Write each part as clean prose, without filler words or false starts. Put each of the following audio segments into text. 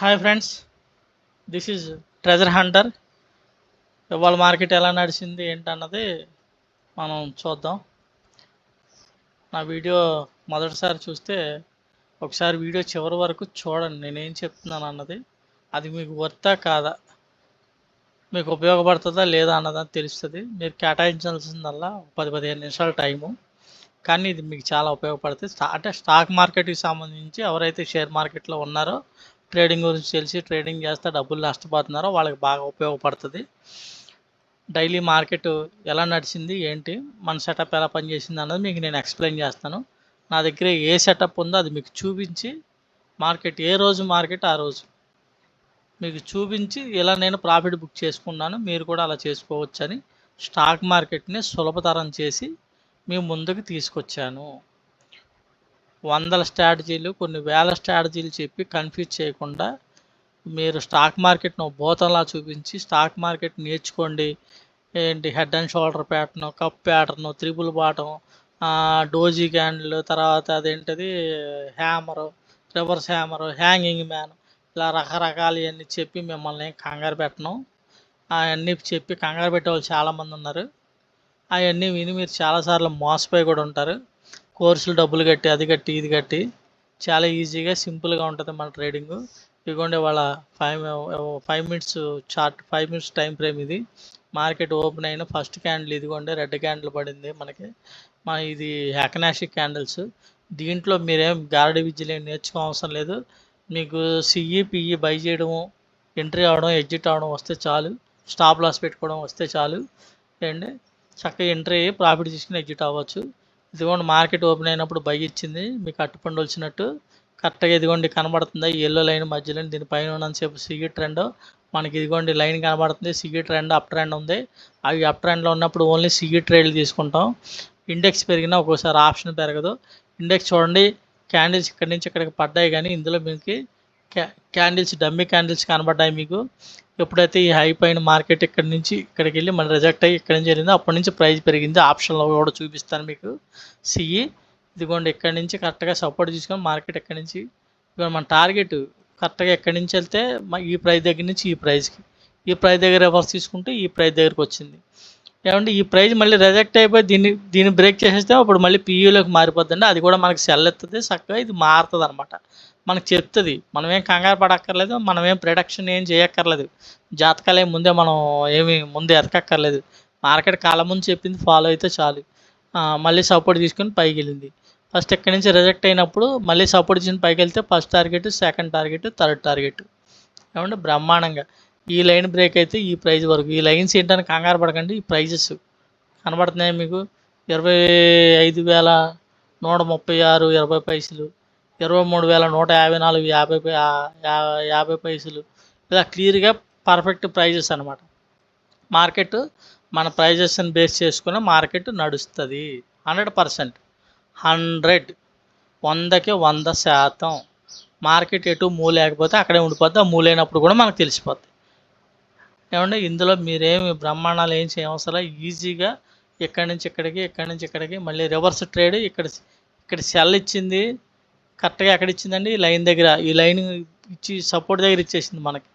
Hi friends, this is treasure Hunter. ఇవాళ market ఎలా నడిచింది ఏంటన్నది మనం చూద్దాం. నా వీడియో మొదటిసారి చూస్తే ఒకసారి వీడియో చివరి వరకు చూడండి, నేనేం చెప్తున్నాను అన్నది. అది మీకు వర్తా కాదా, మీకు ఉపయోగపడుతుందా లేదా అన్నదని తెలుస్తుంది. మీరు కేటాయించాల్సిందల్లా 10-15 నిమిషాల టైము, కానీ ఇది మీకు చాలా ఉపయోగపడుతుంది. అంటే స్టాక్ మార్కెట్కి సంబంధించి ఎవరైతే షేర్ మార్కెట్లో ఉన్నారో, ట్రేడింగ్ గురించి తెలిసి ట్రేడింగ్ చేస్తే డబ్బులు నష్టపోతున్నారో వాళ్ళకి బాగా ఉపయోగపడుతుంది. డైలీ మార్కెట్ ఎలా నడిచింది ఏంటి, మన సెటప్ ఎలా పనిచేసింది అన్నది మీకు నేను ఎక్స్ప్లెయిన్ చేస్తాను. నా దగ్గర ఏ సెటప్ ఉందో అది మీకు చూపించి, మార్కెట్ ఏ రోజు మార్కెట్ ఆ రోజు మీకు చూపించి ఇలా నేను ప్రాఫిట్ బుక్ చేసుకున్నాను, మీరు కూడా అలా చేసుకోవచ్చని స్టాక్ మార్కెట్ని సులభతరం చేసి మీ ముందుకు తీసుకొచ్చాను. వందల స్ట్రాటజీలు, కొన్ని వేల స్ట్రాటజీలు చెప్పి కన్ఫ్యూజ్ చేయకుండా మీరు స్టాక్ మార్కెట్ను భూతంలా చూపించి స్టాక్ మార్కెట్ నేర్చుకోండి. ఏంటి head and shoulder pattern, cup pattern, triple bottom, doji candle, తర్వాత అదేంటిది hammer, reverse hammer, hanging man, ఇలా రకరకాలు ఇవన్నీ చెప్పి మిమ్మల్ని కంగారు పెట్టను. అవన్నీ చెప్పి కంగారు పెట్టేవాళ్ళు చాలామంది ఉన్నారు. అవన్నీ విని మీరు చాలాసార్లు మోసపోయి కూడా ఉంటారు. కోర్సులు డబ్బులు కట్టి, అది కట్టి, ఇది కట్టి. చాలా ఈజీగా సింపుల్గా ఉంటుంది మన ట్రేడింగు. ఇదిగోండి వాళ్ళ 5 minutes chart, 5 minutes time frame ఇది. మార్కెట్ ఓపెన్ అయిన ఫస్ట్ క్యాండిల్ ఇదిగోండి రెడ్ క్యాండిల్ పడింది మనకి. ఇది ఎకనాషిక్ క్యాండిల్స్. దీంట్లో మీరేం గారడి విద్యలు ఏం నేర్చుకో అవసరం లేదు. మీకు సిఈ బై చేయడము, ఎంట్రీ అవడం, ఎగ్జిట్ అవడం వస్తే చాలు, స్టాప్ లాస్ పెట్టుకోవడం వస్తే చాలు అండి. చక్కగా ఎంట్రీ అయ్యి ప్రాఫిట్ తీసుకుని ఎగ్జిట్ అవ్వచ్చు. ఇదిగోండి మార్కెట్ ఓపెన్ అయినప్పుడు బై ఇచ్చింది, మీకు అట్టుపండు వచ్చినట్టు కరెక్ట్గా ఇదిగోండి కనబడుతుందా ఈ ఎల్లో లైన్ మధ్యలో, దీనిపైన ఉన్నంతసేపు సిఈ ట్రెండ్ మనకి ఇదిగోండి లైన్ కనబడుతుంది. సిఈ ట్రెండ్ అప్ ట్రెండ్ ఉంది. అవి అప్ ట్రెండ్లో ఉన్నప్పుడు ఓన్లీ సిఈ ట్రేడ్లు తీసుకుంటాం. ఇండెక్స్ పెరిగినా ఒక్కోసారి ఆప్షన్ పెరగదు. ఇండెక్స్ చూడండి, క్యాండిల్స్ ఇక్కడి నుంచి ఇక్కడికి పడ్డాయి, కానీ ఇందులో మీకు క్యాండిల్స్ డమ్మీ క్యాండిల్స్ కనబడ్డాయి. మీకు ఎప్పుడైతే ఈ హై పైన మార్కెట్ ఇక్కడి నుంచి ఇక్కడికి వెళ్ళి మళ్ళీ రిజెక్ట్ అయ్యి ఇక్కడి నుంచి జరిగిందో అప్పటి నుంచి ప్రైస్ పెరిగింది. ఆప్షన్లో కూడా చూపిస్తాను మీకు. సిఈ ఇదిగోండి ఇక్కడి నుంచి కరెక్ట్గా సపోర్ట్ తీసుకొని మార్కెట్ ఇక్కడి నుంచి ఇదిగోండి మన టార్గెట్ కరెక్ట్గా ఎక్కడి నుంచి వెళ్తే ఈ ప్రైస్ దగ్గర నుంచి ఈ ప్రైస్కి, ఈ ప్రైస్ దగ్గర రివర్స్ తీసుకుంటే ఈ ప్రైస్ దగ్గరకు వచ్చింది. ఏమంటే ఈ ప్రైస్ మళ్ళీ రిజెక్ట్ అయిపోయి దీన్ని బ్రేక్ చేసేస్తే అప్పుడు మళ్ళీ పీయూలోకి మారిపోద్దండి. అది కూడా మనకి సెల్ ఎత్తుంది, చక్కగా ఇది మారుతుంది అనమాట. మనకు చెప్తుంది, మనం ఏం కంగారు పడక్కర్లేదు, మనం ఏం ప్రొడక్షన్ ఏం చేయక్కర్లేదు, జాతకాలు ఏం ముందే మనం ఏమి ముందే ఎతకక్కర్లేదు. మార్కెట్ కాలం ముందు చెప్పింది ఫాలో అయితే చాలు. మళ్ళీ సపోర్ట్ తీసుకుని పైకి వెళ్ళింది. ఫస్ట్ ఎక్కడి నుంచి రిజెక్ట్ అయినప్పుడు మళ్ళీ సపోర్ట్ తీసుకుని పైకి వెళ్తే first target, second target, third target. ఏమంటే బ్రహ్మాండంగా ఈ లైన్ బ్రేక్ అయితే ఈ ప్రైజ్ వరకు. ఈ లైన్స్ ఏంటని కంగారు పడకండి, ఈ ప్రైజెస్ కనబడుతున్నాయి మీకు. 25,136 20 పైసలు, 23,154 50 పైసలు, ఇలా క్లియర్గా పర్ఫెక్ట్ ప్రైజెస్ అనమాట. మార్కెట్ మన ప్రైజెస్ని బేస్ చేసుకుని మార్కెట్ నడుస్తుంది. 100%, 100కి 100% మార్కెట్ ఎటు మూవ్ లేకపోతే అక్కడే ఉండిపోద్ది. ఆ మూవ్ లేనప్పుడు కూడా మనకు తెలిసిపోద్ది. ఏమంటే ఇందులో మీరేమి బ్రహ్మాండాలు ఏం చేయవసరం. ఈజీగా ఇక్కడి నుంచి ఇక్కడికి, ఇక్కడి నుంచి ఇక్కడికి, మళ్ళీ రివర్స్ ట్రేడ్ ఇక్కడ సెల్ ఇచ్చింది కరెక్ట్గా ఎక్కడ ఇచ్చిందండి, ఈ లైన్ దగ్గర. ఈ లైన్ ఇచ్చి సపోర్ట్ దగ్గర ఇచ్చేసింది మనకి.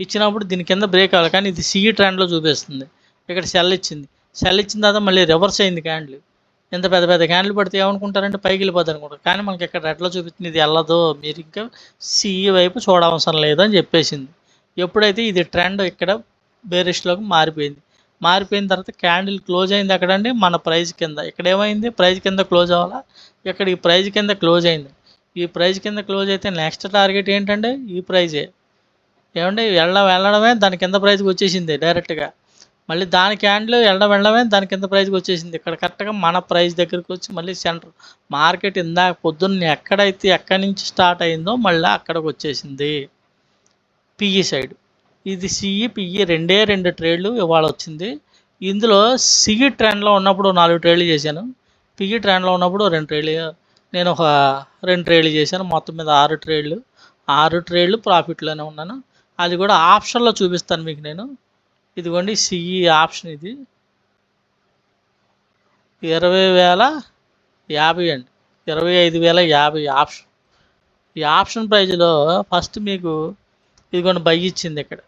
ఇచ్చినప్పుడు దీని కింద బ్రేక్ అవ్వాలి, కానీ ఇది సిఈ ట్రెండ్లో చూపిస్తుంది. ఇక్కడ సెల్ ఇచ్చింది, సెల్ ఇచ్చిన తర్వాత మళ్ళీ రివర్స్ అయింది క్యాండిల్. ఎంత పెద్ద పెద్ద క్యాండిల్ పడితే ఏమనుకుంటారంటే పైకి వెళ్ళిపోద్ది అనుకుంటారు, కానీ మనకి ఇక్కడ రెడ్లో చూపిస్తుంది ఇది వెళ్ళదు, మీరు ఇంకా సిఈ వైపు చూడవసరం లేదని చెప్పేసింది. ఎప్పుడైతే ఇది ట్రెండ్ ఇక్కడ బేరిష్లోకి మారిపోయిన తర్వాత క్యాండిల్ క్లోజ్ అయింది ఎక్కడండి, మన ప్రైస్ కింద. ఇక్కడ ఏమైంది, ప్రైస్ కింద క్లోజ్ అవ్వాలా, ఇక్కడ ఈ ప్రైస్ కింద క్లోజ్ అయింది. ఈ ప్రైస్ కింద క్లోజ్ అయితే నెక్స్ట్ టార్గెట్ ఏంటంటే ఈ ప్రైజే. ఏమంటే వెళ్ళడమే దాని కింద ప్రైస్కి వచ్చేసింది డైరెక్ట్గా. మళ్ళీ దాని క్యాండిల్ వెళ్ళడమే దాని కింద ప్రైస్కి వచ్చేసింది. ఇక్కడ కరెక్ట్గా మన ప్రైస్ దగ్గరికి వచ్చి మళ్ళీ సెంటర్ మార్కెట్ ఇందాక పొద్దున్న ఎక్కడి నుంచి స్టార్ట్ అయిందో మళ్ళీ అక్కడికి వచ్చేసింది పిఈ సైడ్. ఇది సిఈ పిఈ రెండు ట్రేడ్లు ఇవాళ వచ్చింది. ఇందులో సిఈ ట్రెండ్లో ఉన్నప్పుడు 4 ట్రేడ్లు చేశాను, పిఈ ట్రెండ్లో ఉన్నప్పుడు 2 ట్రేడ్లు, నేను ఒక 2 ట్రేడ్లు చేశాను. మొత్తం మీద 6 ట్రేడ్లు ప్రాఫిట్లోనే ఉన్నాను. అది కూడా ఆప్షన్లో చూపిస్తాను మీకు నేను. ఇదిగోండి సిఈ ఆప్షన్, ఇది 20,050 అండి, 25,050 ఆప్షన్. ఈ ఆప్షన్ ప్రైజ్లో ఫస్ట్ మీకు ఇదిగోండి బై ఇచ్చింది ఇక్కడ.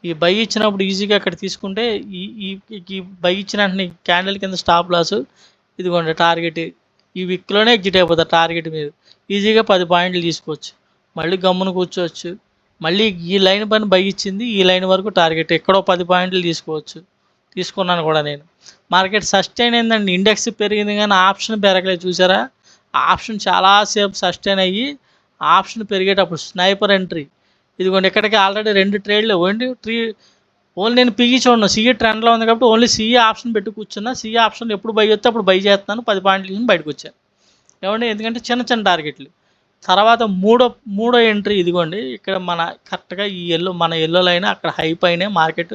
ఈ బై ఇచ్చినప్పుడు ఈజీగా అక్కడ తీసుకుంటే ఈ ఈ ఈ బై ఇచ్చిన వెంటనే క్యాండిల్ కింద స్టాప్ లాస్, ఇదిగోండి టార్గెట్. ఈ విక్లోనే ఎగ్జిట్ అయిపోతారు టార్గెట్ మీద. ఈజీగా 10 పాయింట్లు తీసుకోవచ్చు. మళ్ళీ గమ్మున కూర్చోవచ్చు. మళ్ళీ ఈ లైన్ పైన బై ఇచ్చింది, ఈ లైన్ వరకు టార్గెట్. ఎక్కడో 10 పాయింట్లు తీసుకోవచ్చు. తీసుకున్నాను కూడా నేను. మార్కెట్ సస్టైన్ అయిందండి. ఇండెక్స్ పెరిగింది కానీ ఆప్షన్ పెరగలేదు, చూసారా? ఆప్షన్ చాలాసేపు సస్టైన్ అయ్యి ఆప్షన్ పెరిగేటప్పుడు స్నైపర్ ఎంట్రీ. ఇదిగోండి ఇక్కడికి ఆల్రెడీ 2 ట్రేడ్లు ఓన్లీ నేను పిఈ చూడను. సిఈ ట్రెండ్లో ఉంది కాబట్టి ఓన్లీ సిఈ ఆప్షన్ పెట్టి కూర్చున్నా. సిఈ ఆప్షన్ ఎప్పుడు బై వస్తే అప్పుడు బై చేస్తున్నాను. 10 పాయింట్లు తీసుకుని బయటకు వచ్చాను. ఏమండి, ఎందుకంటే చిన్న చిన్న టార్గెట్లు. తర్వాత మూడో ఎంట్రీ ఇదిగోండి. ఇక్కడ మన కరెక్ట్గా ఈ మన ఎల్లో లైన్ అక్కడ హై పైనే మార్కెట్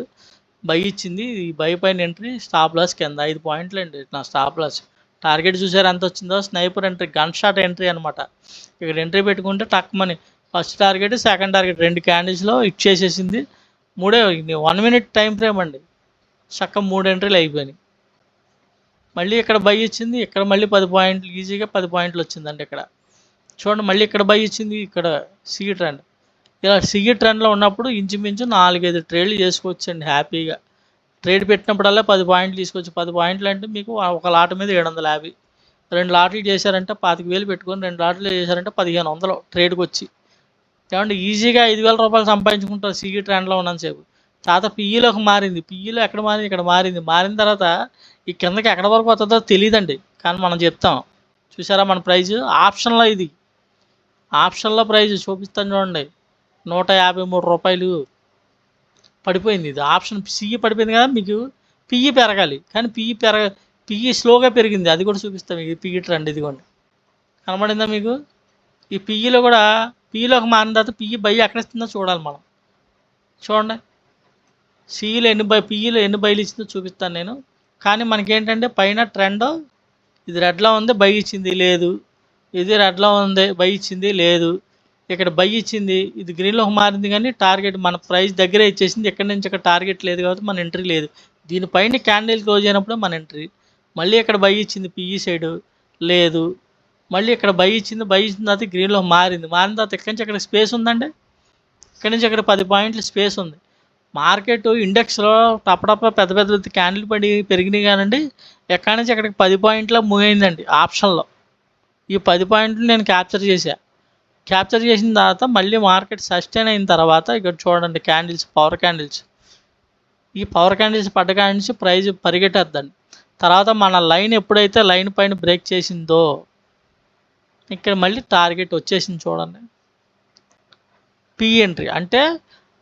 బై ఇచ్చింది. ఈ బై పైన ఎంట్రీ, స్టాప్ లాస్ కింద 5 పాయింట్లు అండి నా స్టాప్ లాస్. టార్గెట్ చూసారు ఎంత వచ్చిందో? Sniper entry, gun shot entry అనమాట. ఇక్కడ ఎంట్రీ పెట్టుకుంటే టక్ money first target, second target 2 క్యాండిల్స్లో ఇచ్చేసేసింది. 1 minute time frame అండి. చక్క 3 ఎంట్రీలు అయిపోయినాయి. మళ్ళీ ఇక్కడ బై ఇచ్చింది, ఇక్కడ మళ్ళీ 10 పాయింట్లు, ఈజీగా 10 పాయింట్లు వచ్చిందండి ఇక్కడ. చూడండి, మళ్ళీ ఇక్కడ బై ఇచ్చింది, ఇక్కడ సిఈ ట్రెండ్. ఇలా సిఈ ట్రెండ్లో ఉన్నప్పుడు ఇంచుమించు 4-5 ట్రేడ్లు చేసుకోవచ్చండి హ్యాపీగా. ట్రేడ్ పెట్టినప్పుడల్లా 10 పాయింట్లు తీసుకోవచ్చు. 10 పాయింట్లు అంటే మీకు ఒక లాట్ మీద 750. 2 లాట్లు చేశారంటే 25,000 పెట్టుకొని 2 లాట్లు చేశారంటే 1500 ట్రేడ్కి వచ్చి. ఏమంటే ఈజీగా 5,000 రూపాయలు సంపాదించుకుంటారు సిఈ ట్రెండ్లో ఉన్నంతసేపు. తర్వాత పిఈలోకి మారింది. పిఈలో ఎక్కడ మారింది? ఇక్కడ మారింది. మారిన తర్వాత ఈ కిందకి ఎక్కడ వరకు వస్తుందో తెలియదండి, కానీ మనం చెప్తాం. చూసారా మన ప్రైజ్? ఆప్షన్లో ఇది, ఆప్షన్లో ప్రైజ్ చూపిస్తాను చూడండి. 153 రూపాయలు పడిపోయింది. ఇది ఆప్షన్ సిఈ పడిపోయింది కదా. మీకు పిఈ పెరగాలి, కానీ పిఈ స్లోగా పెరిగింది. అది కూడా చూపిస్తాం. మీకు పిఈ ట్రెండ్ ఇదిగోండి, కనబడిందా మీకు? ఈ పిఈలో కూడా పిఈలోకి మారిన తర్వాత పిఈ బై ఎక్కడ ఇస్తుందో చూడాలి మనం. చూడండి, పిఈలో ఎన్ని బైలు ఇచ్చిందో చూపిస్తాను నేను. కానీ మనకేంటంటే పైన ట్రెండ్ ఇది రెడ్లో ఉంది, బై ఇచ్చింది లేదు. ఇది రెడ్లో ఉంది, బై ఇచ్చింది లేదు. ఇక్కడ బై ఇచ్చింది, ఇది గ్రీన్లోకి మారింది, కానీ టార్గెట్ మన ప్రైస్ దగ్గరే ఇచ్చేసింది. ఎక్కడి నుంచి ఇక్కడ టార్గెట్ లేదు కాబట్టి మన ఎంట్రీ లేదు. దీనిపైన క్యాండిల్ క్లోజ్ అయినప్పుడు మన ఎంట్రీ. మళ్ళీ ఇక్కడ బై ఇచ్చింది, పిఈ సైడు లేదు. మళ్ళీ ఇక్కడ బై ఇచ్చిన తర్వాత గ్రీన్లోకి మారిన తర్వాత ఇక్కడి నుంచి అక్కడ స్పేస్ ఉందండి. ఇక్కడి నుంచి అక్కడ 10 పాయింట్లు స్పేస్ ఉంది. మార్కెట్ ఇండెక్స్లో టపటప పెద్ద పెద్ద క్యాండిల్ పెరిగినాయి కానండి. ఎక్కడి నుంచి అక్కడికి 10 పాయింట్లో మూవ్ అయిందండి ఆప్షన్లో. ఈ 10 పాయింట్లు నేను క్యాప్చర్ చేసిన తర్వాత మళ్ళీ మార్కెట్ సస్టైన్ అయిన తర్వాత ఇక్కడ చూడండి క్యాండిల్స్, పవర్ క్యాండిల్స్. ఈ పవర్ క్యాండిల్స్ పడ్డ కాడి నుంచి ప్రైజ్ పరిగెట్టేద్దండి. తర్వాత మన లైన్ ఎప్పుడైతే లైన్ పైన బ్రేక్ చేసిందో ఇక్కడ మళ్ళీ టార్గెట్ వచ్చేసింది చూడండి. పీ ఎంట్రీ అంటే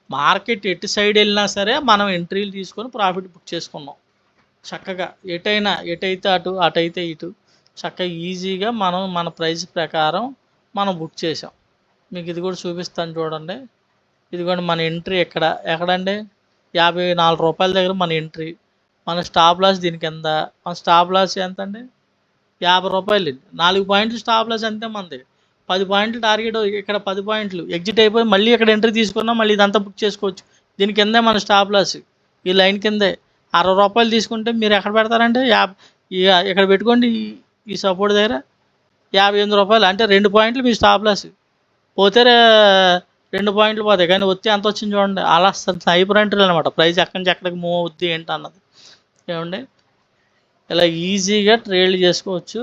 మార్కెట్ ఎటు సైడ్ వెళ్ళినా సరే మనం ఎంట్రీలు తీసుకొని ప్రాఫిట్ బుక్ చేసుకున్నాం చక్కగా. ఎటైతే అటైతే ఇటు చక్కగా ఈజీగా మనం మన ప్రైస్ ప్రకారం మనం బుక్ చేసాం. మీకు ఇది కూడా చూపిస్తాను చూడండి. ఇదిగోండి మన ఎంట్రీ ఎక్కడండి? 54 రూపాయల దగ్గర మన ఎంట్రీ. మన స్టాప్ లాస్ దీని కింద. మన స్టాప్ లాస్ ఎంత అండి? 50 రూపాయలు. 4 పాయింట్లు స్టాప్ లాస్ అంతే మనది. 10 పాయింట్లు టార్గెట్. ఇక్కడ 10 పాయింట్లు ఎగ్జిట్ అయిపోయి మళ్ళీ ఇక్కడ ఎంట్రీ తీసుకున్నాం. మళ్ళీ ఇదంతా బుక్ చేసుకోవచ్చు. దీని కిందే మన స్టాప్ లాస్, ఈ లైన్ కిందే. 60 రూపాయలు తీసుకుంటే మీరు ఎక్కడ పెడతారంటే ఇక్కడ పెట్టుకోండి. ఈ సపోర్ట్ దగ్గర 58 రూపాయలు అంటే 2 పాయింట్లు మీ స్టాప్ లాస్. పోతే 2 పాయింట్లు పోతాయి, కానీ వచ్చి ఎంత వచ్చింది చూడండి. అలా హైపర్ ఎంట్రీలు అనమాట. ప్రైస్ ఎక్కడి నుంచి ఎక్కడికి మూవ్ అవుద్ది ఏంటి అన్నది. ఏమండి, ఇలా ఈజీగా ట్రేడ్లు చేసుకోవచ్చు.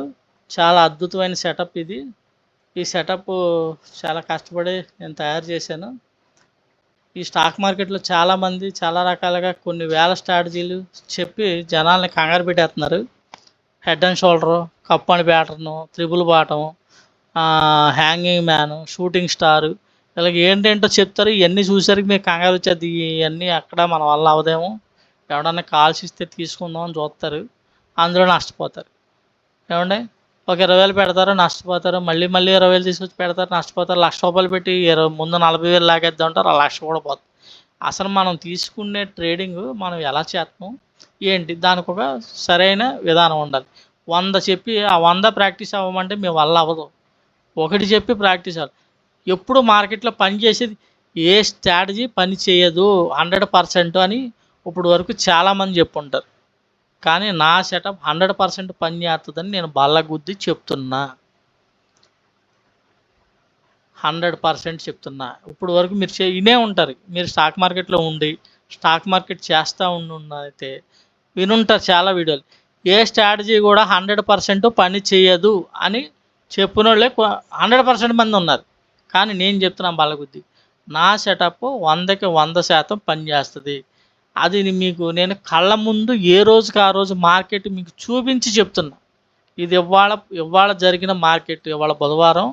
చాలా అద్భుతమైన సెటప్ ఇది. ఈ సెటప్ చాలా కష్టపడి నేను తయారు చేశాను. ఈ స్టాక్ మార్కెట్లో చాలామంది చాలా రకాలుగా కొన్ని వేల స్ట్రాటజీలు చెప్పి జనాల్ని కంగారు పెట్టేస్తున్నారు. Head and shoulder, cup and pattern, triple bottom, hanging man, shooting star, ఇలాగ ఏంటంటో చెప్తారు. ఇవన్నీ చూసరికి మీకు కంగారు వచ్చేది. ఇవన్నీ అక్కడ మన వల్ల అవదేమో, ఎవడన్నా కాల్స్ ఇస్తే తీసుకుందాం అని చూస్తారు, అందులో నష్టపోతారు. ఏమండి, ఒక 20,000 పెడతారు, నష్టపోతారు. మళ్ళీ 20,000 తీసుకొచ్చి పెడతారు, నష్టపోతారు. 1,00,000 రూపాయలు పెట్టి ముందు 40,000 లాగేద్దాం అంటారు, 1,00,000 కూడా పోతుంది. అసలు మనం తీసుకునే ట్రేడింగ్ మనం ఎలా చేస్తాం ఏంటి, దానికి ఒక సరైన విధానం ఉండాలి. 100 చెప్పి ఆ 100 ప్రాక్టీస్ అవ్వమంటే మీ వల్ల అవ్వదు. 1 చెప్పి ప్రాక్టీస్ అవ్వాలి. ఎప్పుడు మార్కెట్లో పని చేసేది ఏ స్ట్రాటజీ పని చేయదు 100% అని ఇప్పుడు వరకు చాలామంది చెప్పుంటారు. కానీ నా సెటప్ 100% పని చేస్తుందని నేను బల్లగుద్ది చెప్తున్నా. 100% చెప్తున్నా. ఇప్పుడు వరకు మీరు ఇనే ఉంటారు. మీరు స్టాక్ మార్కెట్‌లో ఉండి, స్టాక్ మార్కెట్ చేస్తా ఉన్నయితే వినుంటారు చాలా వీడియోలు. ఏ స్ట్రాటజీ కూడా 100% పని చేయదు అని చెప్పినోళ్ళే 100% మంది ఉన్నారు. కానీ నేను చెప్తున్నా బల్లగుద్ది. నా సెటప్ 100కి 100% పనిచేస్తది. అది మీకు నేను కళ్ళ ముందు ఏ రోజుకి ఆ రోజు మార్కెట్ మీకు చూపించి చెప్తున్నా. ఇది ఇవాళ జరిగిన మార్కెట్ ఇవాళ బుధవారం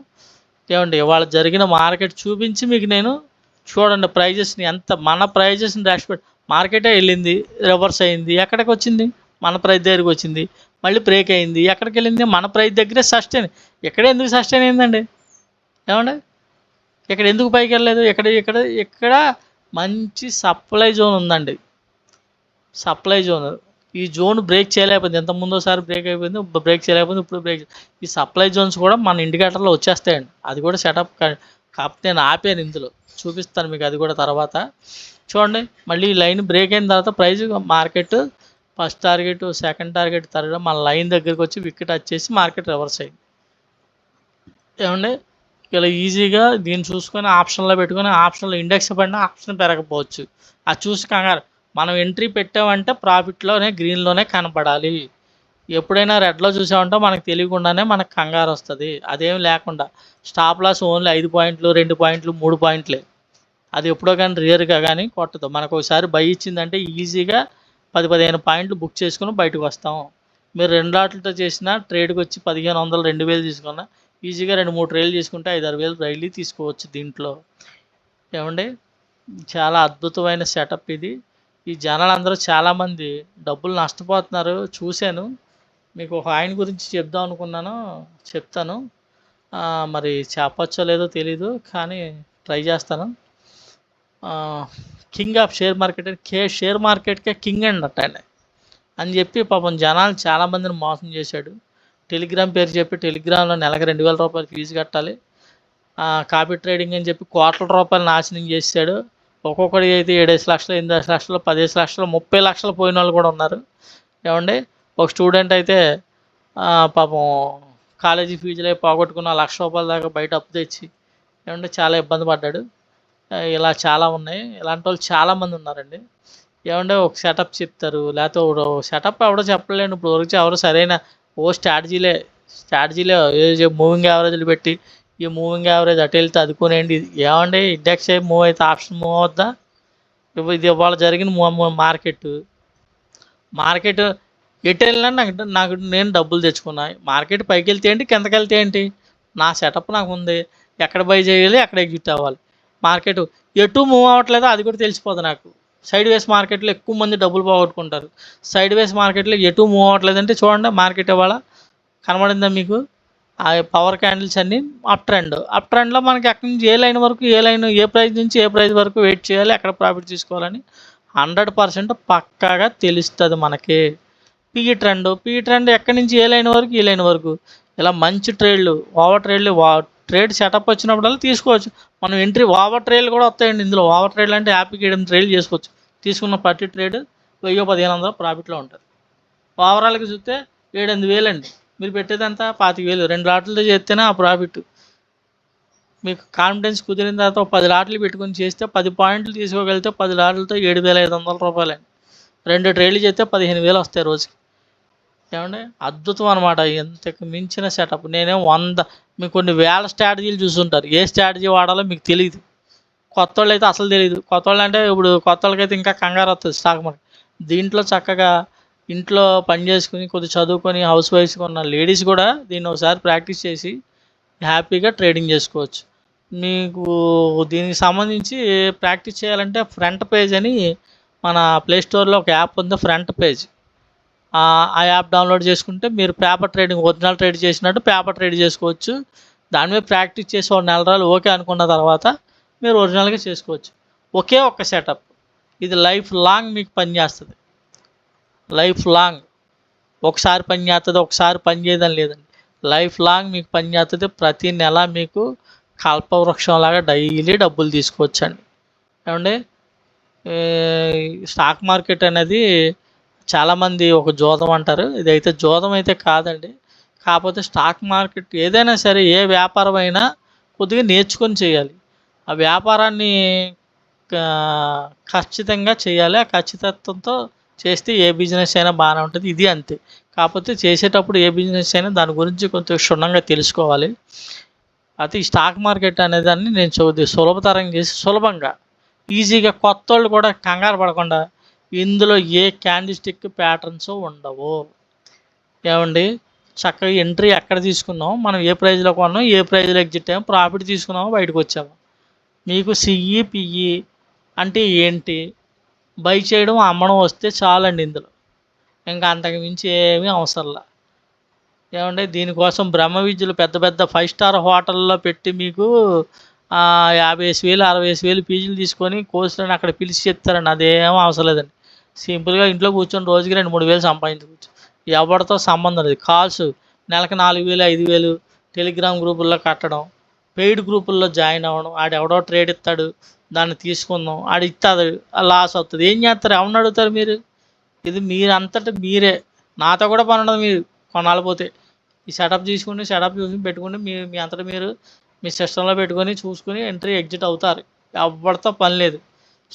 ఏవండి ఇవాళ జరిగిన మార్కెట్ చూపించి మీకు నేను చూడండి ప్రైజెస్ని మన ప్రైజెస్ని డాష్‌బోర్డ్ మార్కెటే వెళ్ళింది, రివర్స్ అయింది. ఎక్కడికి వచ్చింది? మన ప్రైస్ దగ్గరికి వచ్చింది. మళ్ళీ బ్రేక్ అయింది. ఎక్కడికి వెళ్ళింది? మన ప్రైస్ దగ్గరే సస్టైన్. ఇక్కడ ఎందుకు సస్టైన్ అయిందండి? ఏమండి? ఇక్కడ ఎందుకు పైకి వెళ్ళలేదు? ఇక్కడ మంచి సప్లై జోన్ ఉందండి. Supply zone. ఈ జోన్ బ్రేక్ చేయలేకపోయింది. ఇంతకుముందోసారి బ్రేక్ అయిపోయింది. బ్రేక్ చేయలేకపోయింది. ఇప్పుడు బ్రేక్. ఈ సప్లై జోన్స్ కూడా మన ఇండికేటర్లో వచ్చేస్తాయండి. అది కూడా సెటప్ కాకపోతే నేను ఆపాను ఇందులో. చూపిస్తాను మీకు అది కూడా తర్వాత. చూడండి మళ్ళీ ఈ లైన్ బ్రేక్ అయిన తర్వాత price market first target, second target, third మన లైన్ దగ్గరికి వచ్చి వికెట్ వచ్చేసి మార్కెట్ రివర్స్ అయింది. ఏమండి? ఇలా ఈజీగా దీన్ని చూసుకొని ఆప్షన్లో పెట్టుకొని ఆప్షన్లో ఇండెక్స్ పడినా ఆప్షన్ పెరగకపోవచ్చు. అది చూసి కంగారు. మనం ఎంట్రీ పెట్టామంటే ప్రాఫిట్లోనే గ్రీన్లోనే కనపడాలి. ఎప్పుడైనా రెడ్లో చూసామంటే మనకు తెలియకుండానే మనకు కంగారు వస్తుంది. అదేం లేకుండా స్టాప్ లాస్ ఓన్లీ 5 పాయింట్లు, 2 పాయింట్లు, 3 పాయింట్లే. అది ఎప్పుడో కానీ రేర్గా కానీ కొట్టదు. మనకు ఒకసారి బై ఇచ్చిందంటే ఈజీగా 10-15 పాయింట్లు బుక్ చేసుకుని బయటకు వస్తాం. మీరు 2 లాట్లతో చేసిన ట్రేడ్కి వచ్చి 1500, 2000 తీసుకున్నా ఈజీగా 2-3 ట్రేడ్లు తీసుకుంటే 5-6 వేలు డైలీ తీసుకోవచ్చు దీంట్లో. ఏమండి? చాలా అద్భుతమైన సెటప్ ఇది. ఈ జనాలందరూ చాలామంది డబ్బులు నష్టపోతున్నారు చూశాను. మీకు ఒక ఆయన గురించి చెప్దాం అనుకున్నాను, చెప్తాను. మరి చెప్పచ్చో లేదో తెలీదు కానీ ట్రై చేస్తాను. King of share market share మార్కెట్కే కింగ్ అండట ఆయన అని చెప్పి పాపం జనాలు చాలామందిని మోసం చేశాడు. టెలిగ్రామ్ పేరు చెప్పి టెలిగ్రామ్లో నెలకు 2000 రూపాయలు ఫీజు కట్టాలి, కాపీ ట్రేడింగ్ అని చెప్పి కోట్ల రూపాయలు నాశనం చేశాడు. ఒక్కొక్కటి అయితే 7 లక్షలు, 8 లక్షలు, 10 లక్షలు, 30 లక్షలు పోయిన వాళ్ళు కూడా ఉన్నారు. ఏమండి? ఒక స్టూడెంట్ అయితే పాపం కాలేజీ ఫీజులే పోగొట్టుకున్న ₹1,00,000 దాకా బయట అప్పు తెచ్చి ఏమంటే చాలా ఇబ్బంది పడ్డాడు. ఇలా చాలా ఉన్నాయి. ఇలాంటి వాళ్ళు చాలామంది ఉన్నారండి. ఏమంటే ఒక సెటప్ చెప్తారు, లేకపోతే సెటప్ ఎవడో చెప్పలేండి. ఇప్పుడు వరకు ఎవరు సరైన స్ట్రాటజీలే మూవింగ్ యావరేజ్లు పెట్టి ఈ మూవింగ్ యావరేజ్ అటు వెళ్తే అదుకునేయండి. ఏమండి ఇండెక్స్ మూవ్ అయితే ఆప్షన్ మూవ్ అవుద్దా? ఇది ఇవాళ జరిగిన మార్కెట్ ఎటు వెళ్ళినా నాకు నేను డబ్బులు తెచ్చుకున్నా. మార్కెట్ పైకి వెళ్తే ఏంటి, కిందకి వెళ్తే ఏంటి, నా సెటప్ నాకు ఉంది. ఎక్కడ బై చేయాలి, ఎక్కడ ఎగ్జిట్ అవ్వాలి. మార్కెట్ ఎటు మూవ్ అవ్వట్లేదో అది కూడా తెలిసిపోతుంది నాకు. సైడ్ వేస్ మార్కెట్లో ఎక్కువ మంది డబ్బులు పోగొట్టుకుంటారు. సైడ్ వేస్ మార్కెట్లో ఎటు మూవ్ అవ్వట్లేదంటే చూడండి మార్కెట్ ఇవాళ కనబడిందా మీకు? ఆ పవర్ క్యాండిల్స్ అన్నీ అప్ ట్రెండ్లో మనకి ఎక్కడి నుంచి ఏ లైన్ వరకు ఏ ప్రైస్ నుంచి ఏ ప్రైస్ వరకు వెయిట్ చేయాలి, ఎక్కడ ప్రాఫిట్ తీసుకోవాలని 100% పక్కాగా తెలుస్తుంది మనకి. పీఈ ట్రెండ్ ఎక్కడి నుంచి ఏ లైన్ వరకు ఈ లైన్ వరకు ఇలా మంచి ఓవర్ ట్రేడ్ సెటప్ వచ్చినప్పుడల్లా తీసుకోవచ్చు. మనం ఎంట్రీ ఓవర్ ట్రేడ్లు కూడా వస్తాయండి ఇందులో. ఓవర్ ట్రేడ్లు అంటే హ్యాపీగా 7 ట్రేడ్లు చేసుకోవచ్చు. తీసుకున్న ప్రతి ట్రేడ్ 1000-1500 ప్రాఫిట్లో ఉంటుంది. ఓవరాల్గా చూస్తే 7-8 అండి. మీరు పెట్టేది ఎంత? 25,000. 2 లాట్లతో చేస్తేనే ఆ ప్రాఫిట్. మీకు కాన్ఫిడెన్స్ కుదిరిన తర్వాత 10 లాట్లు పెట్టుకుని చేస్తే 10 పాయింట్లు తీసుకోగలిగితే 10 లాట్లతో ₹7,500 అండి. 2 ట్రేడ్లు చేస్తే 15,000 వస్తాయి రోజుకి. ఏమండి? అద్భుతం అనమాట. ఇంతకు మించిన సెటప్. నేనేం మీకు కొన్ని వేల స్ట్రాటజీలు చూసుంటారు. ఏ స్ట్రాటజీ వాడాలో మీకు తెలియదు. కొత్త వాళ్ళు అయితే అసలు తెలియదు. కొత్త వాళ్ళు అంటే ఇప్పుడు కొత్త వాళ్ళకైతే ఇంకా కంగారు వస్తుంది స్టాక్ మార్కెట్. దీంట్లో చక్కగా ఇంట్లో పని చేసుకుని కొద్దిగా చదువుకొని హౌస్ వైఫ్స్గా ఉన్న లేడీస్ కూడా దీన్ని ఒకసారి ప్రాక్టీస్ చేసి హ్యాపీగా ట్రేడింగ్ చేసుకోవచ్చు. మీకు దీనికి సంబంధించి ప్రాక్టీస్ చేయాలంటే ఫ్రంట్ పేజ్ అని మన ప్లేస్టోర్లో ఒక యాప్ ఉంది, ఫ్రంట్ పేజ్. ఆ యాప్ డౌన్లోడ్ చేసుకుంటే మీరు పేపర్ ట్రేడింగ్ ఒరిజినల్ ట్రేడ్ చేసినట్టు పేపర్ ట్రేడ్ చేసుకోవచ్చు. దాని మీద ప్రాక్టీస్ చేసి 1 నెల రోజులు ఓకే అనుకున్న తర్వాత మీరు ఒరిజినల్గా చేసుకోవచ్చు. ఒకే ఒక్క సెటప్. ఇది లైఫ్ లాంగ్ మీకు పనిచేస్తుంది. Life long. ఒకసారి పని చేస్తుంది, ఒకసారి పని చేయదని లేదండి. లైఫ్ లాంగ్ మీకు పని చేస్తుంది. ప్రతి నెల మీకు కల్పవృక్షంలాగా డైలీ డబ్బులు తీసుకోవచ్చండి. ఏమండి? స్టాక్ మార్కెట్ అనేది చాలామంది ఒక జూదం అంటారు. ఇదైతే జూదం అయితే కాదండి. కాకపోతే స్టాక్ మార్కెట్ ఏదైనా సరే ఏ వ్యాపారం అయినా కొద్దిగా నేర్చుకొని చేయాలి. ఆ వ్యాపారాన్ని ఖచ్చితంగా చేయాలి. ఆ ఖచ్చితత్వంతో చేస్తే ఏ బిజినెస్ అయినా బాగానే ఉంటుంది. ఇది అంతే. కాకపోతే చేసేటప్పుడు ఏ బిజినెస్ అయినా దాని గురించి కొంచెం క్షుణ్ణంగా తెలుసుకోవాలి. అయితే ఈ స్టాక్ మార్కెట్ అనేదాన్ని నేను సులభతరం చేసి సులభంగా ఈజీగా కొత్తోళ్ళు కూడా కంగారు పడకుండా ఇందులో ఏ క్యాండిల్ స్టిక్ ప్యాటర్న్స్ ఉండవు. ఏమండి, చక్కగా ఎంట్రీ ఎక్కడ తీసుకున్నాం, మనం ఏ ప్రైజ్లో కొన్నాం, ఏ ప్రైజ్లో ఎగ్జిట్ అయ్యాం, ప్రాఫిట్ తీసుకున్నామో బయటకు వచ్చాము. మీకు సిఈ పిఈ అంటే ఏంటి, బై చేయడం అమ్మడం వస్తే చాలండి ఇందులో. ఇంకా అంతకు మించి ఏమీ అవసరంలా. ఏమంటే దీనికోసం బ్రహ్మ విద్యలు పెద్ద పెద్ద 5 స్టార్ హోటల్లో పెట్టి మీకు 50,000 60,000 ఫీజులు తీసుకొని కోర్సులను అక్కడ పిలిచి చెప్తారండి. అదేం అవసరం లేదండి. సింపుల్గా ఇంట్లో కూర్చొని రోజుకి 2-3 వేలు సంపాదించుకోవచ్చు. ఎవరితో సంబంధం లేదు. కాల్స్ నెలకు 4,000 5,000 టెలిగ్రామ్ గ్రూపుల్లో కట్టడం, పెయిడ్ గ్రూపుల్లో జాయిన్ అవ్వడం. ఆడెవడో ట్రేడ్ ఇస్తాడు, దాన్ని తీసుకుందాం, ఆడు ఇస్తాడు, లాస్ అవుతుంది. ఏం చేస్తారు, ఎవరిని అడుగుతారు మీరు? ఇది మీరంతట మీరే. నాతో కూడా పని ఉండదు. మీరు కొన్నాళ్ళు పోతే ఈ సెటప్ చూసుకుని పెట్టుకుని మీ అంతటా మీరు మీ సిస్టంలో పెట్టుకొని చూసుకుని ఎంట్రీ ఎగ్జిట్ అవుతారు. ఎవరితో పని లేదు.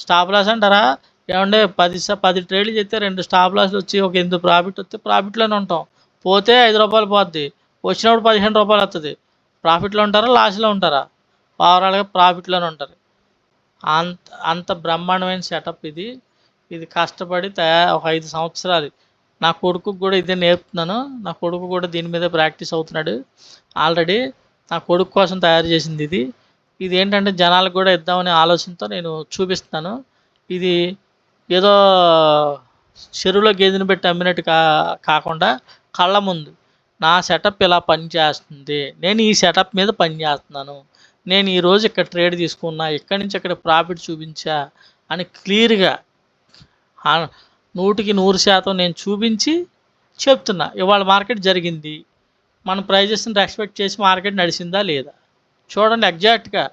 స్టాప్ లాస్ అంటారా, ఏమంటే 10 ట్రేడ్లు చేస్తే 2 స్టాప్ లాస్లు వచ్చి ఒక 8 ప్రాఫిట్ వస్తే ప్రాఫిట్లోనే ఉంటాం. పోతే ₹5 పోద్ది, వచ్చినప్పుడు ₹15 వస్తుంది. ప్రాఫిట్లో ఉంటారా, లాస్లో ఉంటారా? ఓవరాల్గా ప్రాఫిట్లోనే ఉంటారు. అంత అంత బ్రహ్మాండమైన సెటప్ ఇది. ఇది కష్టపడి ఒక 5 సంవత్సరాలు నా కొడుకుకి కూడా ఇదే నేర్పుతున్నాను. నా కొడుకు కూడా దీని మీద ప్రాక్టీస్ అవుతున్నాడు. ఆల్రెడీ నా కొడుకు కోసం తయారు చేసింది ఇది. ఇది ఏంటంటే జనాలకు కూడా ఇద్దామనే ఆలోచనతో నేను చూపిస్తున్నాను. ఇది ఏదో చెరువులో గేదెని పెట్టి అమ్మినట్టు కాకుండా కళ్ళ ముందు నా సెటప్ ఇలా పనిచేస్తుంది, నేను ఈ సెటప్ మీద పనిచేస్తున్నాను, నేను ఈరోజు ఇక్కడ ట్రేడ్ తీసుకున్నా, ఇక్కడి నుంచి ఇక్కడ ప్రాఫిట్ చూపించా అని క్లియర్గా 100% నేను చూపించి చెప్తున్నా. ఇవాళ మార్కెట్ జరిగింది, మన ప్రైజెస్ని రెస్పెక్ట్ చేసి మార్కెట్ నడిచిందా లేదా చూడండి. ఎగ్జాక్ట్గా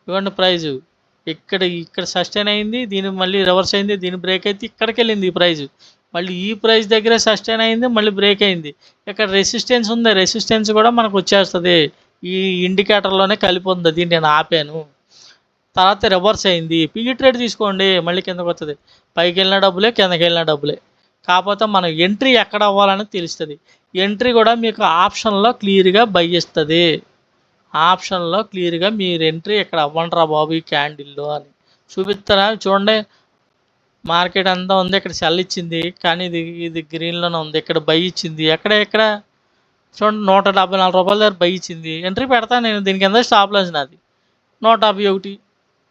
ఇవ్వండి ప్రైజు. ఇక్కడ సస్టైన్ అయింది, దీని మళ్ళీ రివర్స్ అయింది, దీని బ్రేక్ అయితే ఇక్కడికి వెళ్ళింది ఈ ప్రైజు. మళ్ళీ ఈ ప్రైస్ దగ్గరే సస్టైన్ అయింది, మళ్ళీ బ్రేక్ అయింది. ఇక్కడ రెసిస్టెన్స్ ఉంది, రెసిస్టెన్స్ కూడా మనకు వచ్చేస్తుంది. ఈ ఇండికేటర్లోనే కలిపి ఉంది, దీన్ని నేను ఆపాను. తర్వాత రివర్స్ అయింది, పిఈ ట్రేడ్ తీసుకోండి, మళ్ళీ కిందకు వస్తుంది. పైకి వెళ్ళిన డబ్బులే, కిందకి వెళ్ళిన డబ్బులే. కాకపోతే మనం ఎంట్రీ ఎక్కడ అవ్వాలని తెలుస్తుంది. ఎంట్రీ కూడా మీకు ఆప్షన్లో క్లియర్గా బై ఇస్తుంది. ఆప్షన్లో క్లియర్గా మీరు ఎంట్రీ ఇక్కడ అవ్వండిరా బాబు ఈ క్యాండిల్లో అని చూపిస్తారా. చూడండి, మార్కెట్ అంతా ఉంది, ఇక్కడ సెల్ ఇచ్చింది, కానీ ఇది గ్రీన్లోనే ఉంది. ఇక్కడ బై ఇచ్చింది, ఎక్కడ చూడండి ₹174 దగ్గర బై ఇచ్చింది. ఎంట్రీ పెడతాను నేను. దీని కింద స్టాప్ లాస్ నాది 151,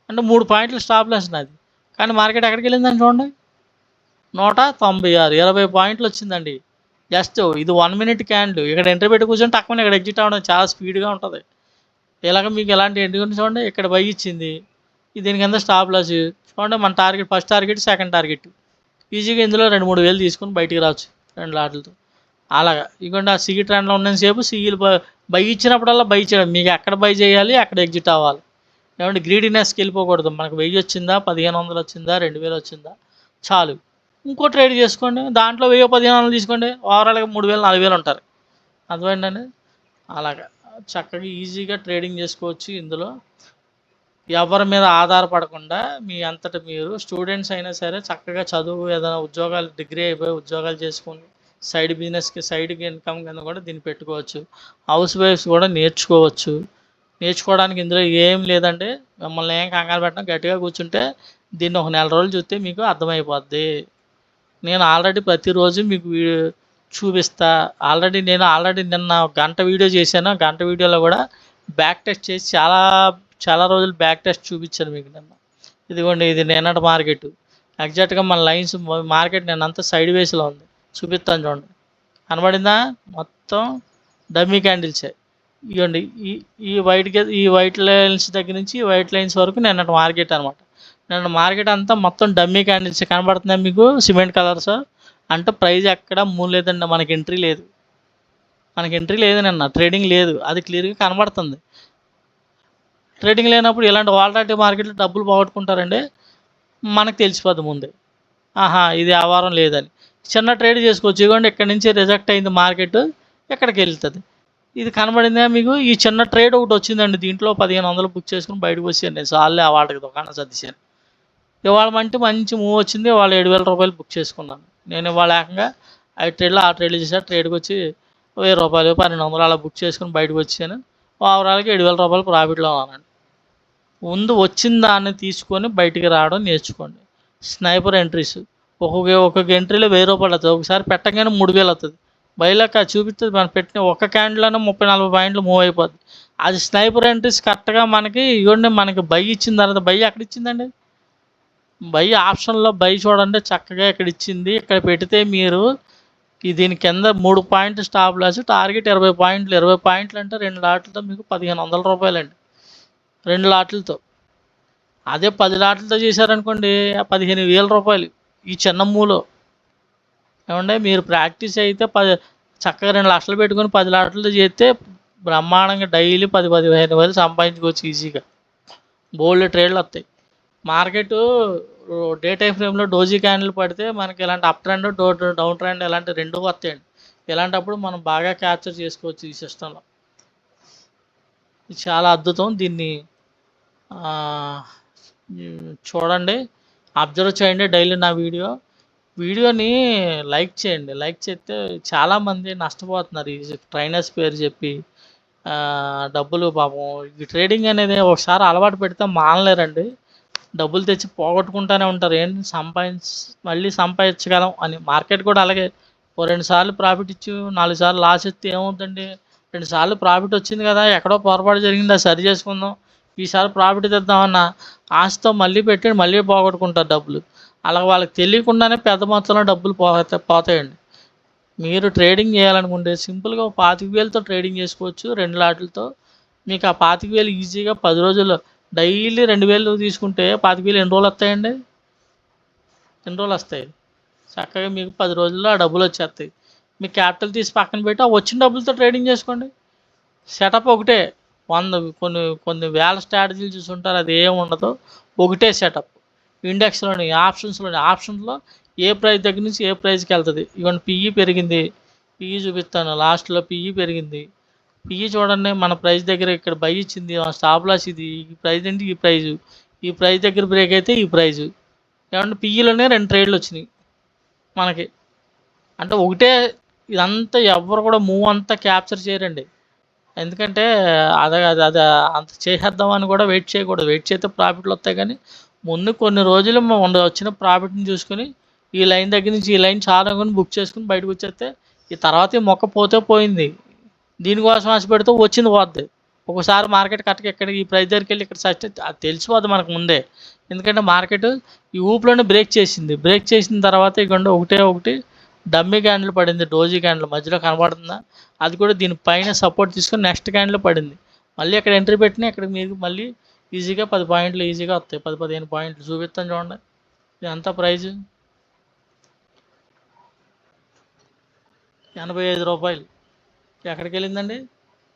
అంటే 3 పాయింట్లు స్టాప్ లాస్ నాది. కానీ మార్కెట్ ఎక్కడికి వెళ్ళిందని చూడండి, 196, 20 పాయింట్లు వచ్చిందండి. జస్ట్ ఇది 1 మినిట్ క్యాండిల్. ఇక్కడ ఎంట్రీ పెట్టి కూర్చొని తక్కువ ఇక్కడ ఎగ్జిట్ అవ్వడం చాలా స్పీడ్గా ఉంటుంది. ఇలాగ మీకు ఎలాంటి ఎంట్రీ ఉంది చూడండి. ఇక్కడ బై ఇచ్చింది, దీని కింద స్టాప్ లాస్ చూడండి. మన target, first target, second target. ఈజీగా ఇందులో 2-3 వేలు తీసుకొని బయటికి రావచ్చు 2 లాట్లతో. అలాగా ఇదిగోండి, ఆ సిఈ ట్రెండ్లో ఉన్నంతసేపు సిఈలు బై ఇచ్చినప్పుడల్లా బై చేయడం. మీకు ఎక్కడ బై చేయాలి, అక్కడ ఎగ్జిట్ అవ్వాలి. ఏమంటే గ్రీడీనెస్కి వెళ్ళిపోకూడదు. మనకు 1000 వచ్చిందా, 1500 వచ్చిందా, 2000 వచ్చిందా, చాలు ఇంకో ట్రేడ్ చేసుకోండి. దాంట్లో 1000-1500 తీసుకోండి. ఓవరాల్గా 3000-4000 ఉంటారు. అర్థమైందండి. అలాగా చక్కగా ఈజీగా ట్రేడింగ్ చేసుకోవచ్చు. ఇందులో ఎవరి మీద ఆధారపడకుండా మీ అంతటా మీరు స్టూడెంట్స్ అయినా సరే చక్కగా చదువు, ఏదైనా ఉద్యోగాలు, డిగ్రీ అయిపోయి ఉద్యోగాలు చేసుకొని సైడ్ బిజినెస్కి, సైడ్కి ఇన్కమ్ కింద కూడా దీన్ని పెట్టుకోవచ్చు. హౌస్ వైఫ్స్ కూడా నేర్చుకోవచ్చు. నేర్చుకోవడానికి ఇందులో ఏం లేదండి. మిమ్మల్ని ఏం కంగారు పెట్టడం, గట్టిగా కూర్చుంటే దీన్ని ఒక 4 రోజులు చూస్తే మీకు అర్థమైపోద్ది. నేను ఆల్రెడీ ప్రతిరోజు మీకు చూపిస్తా. నేను ఆల్రెడీ నిన్న గంట వీడియో చేశాను. గంట వీడియోలో కూడా బ్యాక్ టెస్ట్ చేసి చాలా రోజులు బ్యాక్ టెస్ట్ చూపించాను మీకు నిన్న. ఇదిగోండి, ఇది నిన్నటి మార్కెట్. ఎగ్జాక్ట్గా మన లైన్స్ మార్కెట్ నిన్నంతా సైడ్ వేస్లో ఉంది. చూపిస్తాను చూడండి, కనబడిందా? మొత్తం డమ్మీ క్యాండిల్సే. ఇవ్వండి, ఈ వైట్ లైన్స్ దగ్గర నుంచి ఈ వైట్ లైన్స్ వరకు నిన్నటి మార్కెట్ అనమాట. నిన్న మార్కెట్ అంతా మొత్తం డమ్మీ క్యాండిల్స్ కనబడుతున్నాయి మీకు, సిమెంట్ కలర్స్. అంటే ప్రైజ్ ఎక్కడ మూవ్ లేదండి. మనకి ఎంట్రీ లేదు, నిన్న ట్రేడింగ్ లేదు. అది క్లియర్గా కనబడుతుంది. ట్రేడింగ్ లేనప్పుడు ఇలాంటి వాలటాలిటీ మార్కెట్లో డబ్బులు పోగొట్టుకుంటారండి. మనకు తెలిసిపోద్ది ముందే, ఆహా ఇది ఆ వారం లేదని. చిన్న ట్రేడ్ చేసుకోవచ్చు. ఇవ్వండి, ఇక్కడ నుంచి రిజెక్ట్ అయింది మార్కెట్, ఎక్కడికి వెళ్తుంది. ఇది కనబడిందా మీకు? ఈ చిన్న ట్రేడ్ ఒకటి వచ్చిందండి. దీంట్లో 1500 బుక్ చేసుకొని బయటకు వచ్చాను నేను. చాలులే ఆ వాటికి దుకాణం సర్దేశాను. ఇవాళ మంచి మూవ్ వచ్చింది. ఇవాళ 7000 రూపాయలు బుక్ చేసుకున్నాను. నేను ఇవాళ ఏకంగా 5 ట్రేడ్లు 6 ట్రేడ్లు చేశాను. ట్రేడ్కి వచ్చి 1000 రూపాయలు 1200 అలా బుక్ చేసుకొని బయటకు వచ్చాను. ఓవరాల్గా 7000 రూపాయలు ప్రాఫిట్లో ఉన్నానండి. ముందు వచ్చిన దాన్ని తీసుకొని బయటికి రావడం నేర్చుకోండి. స్నైపర్ ఎంట్రీస్ ఒక్కొక్క ఎంట్రీలో 1000 రూపాయలు వస్తుంది. ఒకసారి పెట్టగానే 3000 వస్తుంది. బయలక చూపిస్తుంది. మనం పెట్టిన ఒక్క క్యాండిల్లోనే 30-40 పాయింట్లు మూవ్ అయిపోద్ది. అది స్నైపర్ ఎంట్రీస్ కరెక్ట్గా మనకి ఇవ్వండి. మనకి బై ఇచ్చిన తర్వాత బై ఎక్కడ ఇచ్చిందండి? బై ఆప్షన్లో బై చూడండి చక్కగా ఇక్కడ ఇచ్చింది. ఇక్కడ పెడితే మీరు దీని కింద 3 పాయింట్ స్టాప్ లాస్, టార్గెట్ 20 పాయింట్లు. 20 పాయింట్లు అంటే 2 లాట్లతో మీకు 1500 రూపాయలండి. 2 లాట్లతో. అదే 10 లాట్లతో చేశారనుకోండి 15,000 రూపాయలు ఈ చిన్న మూలో. ఏమంటే మీరు ప్రాక్టీస్ అయితే చక్కగా 2 లక్షలు పెట్టుకొని 10 లాట్లతో చేస్తే బ్రహ్మాండంగా డైలీ 10-15 వేలు సంపాదించుకోవచ్చు ఈజీగా. బోల్డ్ ట్రేడ్లు వస్తాయి. మార్కెట్ డే టైం ఫ్రేమ్లో డోజీ క్యాండిల్ పడితే మనకి ఇలాంటి అప్ ట్రెండ్ డౌన్ ట్రెండ్ ఇలాంటి రెండు వస్తాయండి. ఇలాంటప్పుడు మనం బాగా క్యాప్చర్ చేసుకోవచ్చు ఈ సిస్టంలో. ఇది చాలా అద్భుతం. దీన్ని చూడండి, అబ్జర్వ్ చేయండి డైలీ నా వీడియోని లైక్ చేయండి. లైక్ చేస్తే చాలామంది నష్టపోతున్నారు ఈ ట్రైనర్స్ పేరు చెప్పి. డబ్బులు పాపం ఈ ట్రేడింగ్ అనేది ఒకసారి అలవాటు పెడితే మానలేరండి. డబ్బులు తెచ్చి పోగొట్టుకుంటూనే ఉంటారు. ఏంటి మళ్ళీ సంపాదించగలం అని. మార్కెట్ కూడా అలాగే. 2 సార్లు ప్రాఫిట్ ఇచ్చి 4 సార్లు లాస్ ఇస్తే ఏమవుతుందండి? 2 సార్లు ప్రాఫిట్ వచ్చింది కదా, ఎక్కడో పొరపాటు జరిగింది, అది సరి చేసుకుందాం, ఈసారి ప్రాఫిట్ తెద్దామన్న ఆశతో మళ్ళీ పెట్టి మళ్ళీ పోగొట్టుకుంటారు డబ్బులు. అలా వాళ్ళకి తెలియకుండానే పెద్ద మొత్తంలో డబ్బులు పోతాయండి. మీరు ట్రేడింగ్ చేయాలనుకుంటే సింపుల్గా 25,000తో ట్రేడింగ్ చేసుకోవచ్చు. 2 లాట్లతో మీకు ఆ 25,000 ఈజీగా 10 రోజుల్లో డైలీ 2000 తీసుకుంటే 25,000 ఎన్ని రోజులు వస్తాయండి? ఎన్ని రోజులు వస్తాయి? చక్కగా మీకు 10 రోజుల్లో ఆ డబ్బులు వచ్చేస్తాయి. మీ క్యాపిటల్ తీసి పక్కన పెట్టి ఆ వచ్చిన డబ్బులతో ట్రేడింగ్ చేసుకోండి. సెటప్ ఒకటే. కొన్ని వేల స్ట్రాటజీలు చూసుంటారు, అది ఏమి ఉండదు. ఒకటే సెటప్. ఇండెక్స్లోని ఆప్షన్స్లో ఏ ప్రైస్ దగ్గర నుంచి ఏ ప్రైస్కి వెళ్తుంది. ఇవన్నీ పిఈ పెరిగింది. పిఈ చూపిస్తాను. లాస్ట్లో పిఈ పెరిగింది. పిఈ చూడండి, మన ప్రైస్ దగ్గర ఇక్కడ బై ఇచ్చింది, స్టాప్ లాస్ ఇది, ఈ ప్రైస్ అంటే ఈ ప్రైస్ దగ్గర బ్రేక్ అయితే ఈ ప్రైజు. ఏమంటే పిఈలోనే 2 ట్రేడ్లు వచ్చినాయి మనకి. అంటే ఒకటే. ఇదంతా ఎవరు కూడా మూవ్ అంతా క్యాప్చర్ చేయరండి. ఎందుకంటే అది అంత చేసేద్దామని కూడా వెయిట్ చేయకూడదు. వెయిట్ చేస్తే ప్రాఫిట్లు వస్తాయి. కానీ ముందు కొన్ని రోజులు వచ్చిన ప్రాఫిట్ని చూసుకొని ఈ లైన్ దగ్గర నుంచి ఈ లైన్ చాలా కొని బుక్ చేసుకుని బయటకు వచ్చేస్తే ఈ తర్వాత ఈ మొక్క పోతే పోయింది. దీనికోసం ఆశ పెడితే వచ్చింది పోద్ది. ఒకసారి మార్కెట్ కరెక్ట్గా ఇక్కడ ఈ ప్రైస్ దగ్గరికి వెళ్ళి ఇక్కడ అది తెలిసిపోద్ది మనకు ముందే. ఎందుకంటే మార్కెట్ ఈ ఊపులోనే బ్రేక్ చేసింది. బ్రేక్ చేసిన తర్వాత ఇకుండా ఒకటి డమ్మీ క్యాండిల్ పడింది. డోజీ క్యాండిల్ మధ్యలో కనబడుతుందా? అది కూడా దీనిపైన సపోర్ట్ తీసుకొని నెక్స్ట్ క్యాండిల్ పడింది. మళ్ళీ అక్కడ ఎంట్రీ పెట్టినా ఇక్కడ మీకు మళ్ళీ ఈజీగా 10 పాయింట్లు ఈజీగా వస్తాయి. 10-15 పాయింట్లు చూపిస్తాను చూడండి. ఇది ఎంత ప్రైజు? 85 రూపాయలు. ఎక్కడికి వెళ్ళిందండి?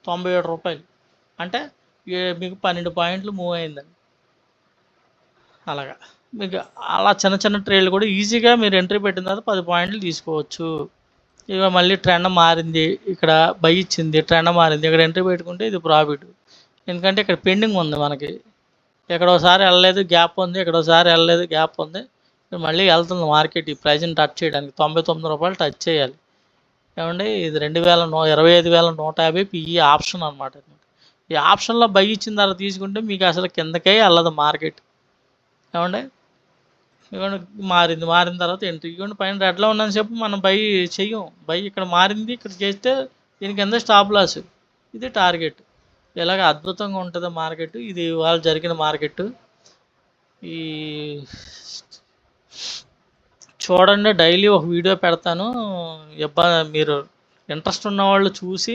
97 రూపాయలు. అంటే మీకు 12 పాయింట్లు మూవ్ అయిందండి. అలాగా మీకు అలా చిన్న ట్రేడ్లు కూడా ఈజీగా మీరు ఎంట్రీ పెట్టిన తర్వాత 10 పాయింట్లు తీసుకోవచ్చు. ఇక మళ్ళీ ట్రెండ్ మారింది, ఇక్కడ బై ఇచ్చింది, ట్రెండ్ మారింది, ఇక్కడ ఎంట్రీ పెట్టుకుంటే ఇది ప్రాఫిట్. ఎందుకంటే ఇక్కడ పెండింగ్ ఉంది మనకి. ఎక్కడోసారి వెళ్ళలేదు, గ్యాప్ ఉంది, ఎక్కడోసారి వెళ్ళలేదు, గ్యాప్ ఉంది. మళ్ళీ వెళ్తుంది మార్కెట్ ఈ ప్రైజ్ని టచ్ చేయడానికి. 99 రూపాయలు టచ్ చేయాలి. ఏమండి, ఇది 25,150 పిఈ ఆప్షన్ అనమాట. ఈ ఆప్షన్లో బై ఇచ్చిన తర్వాత తీసుకుంటే మీకు అసలు కిందకే వెళ్ళదు మార్కెట్. ఏమండి, ఇవ్వండి మారిన తర్వాత ఎంట్రీ. ఇవ్వండి పైన రెడ్లో ఉన్నని చెప్పి మనం బై చెయ్యం. బై ఇక్కడ మారింది, ఇక్కడ చేస్తే దీని కింద స్టాప్ లాస్, ఇది టార్గెట్. ఇలాగ అద్భుతంగా ఉంటుంది మార్కెట్. ఇది ఇవాళ జరిగిన మార్కెట్. ఈ చూడండి, డైలీ ఒక వీడియో పెడతాను. మీరు ఇంట్రెస్ట్ ఉన్నవాళ్ళు చూసి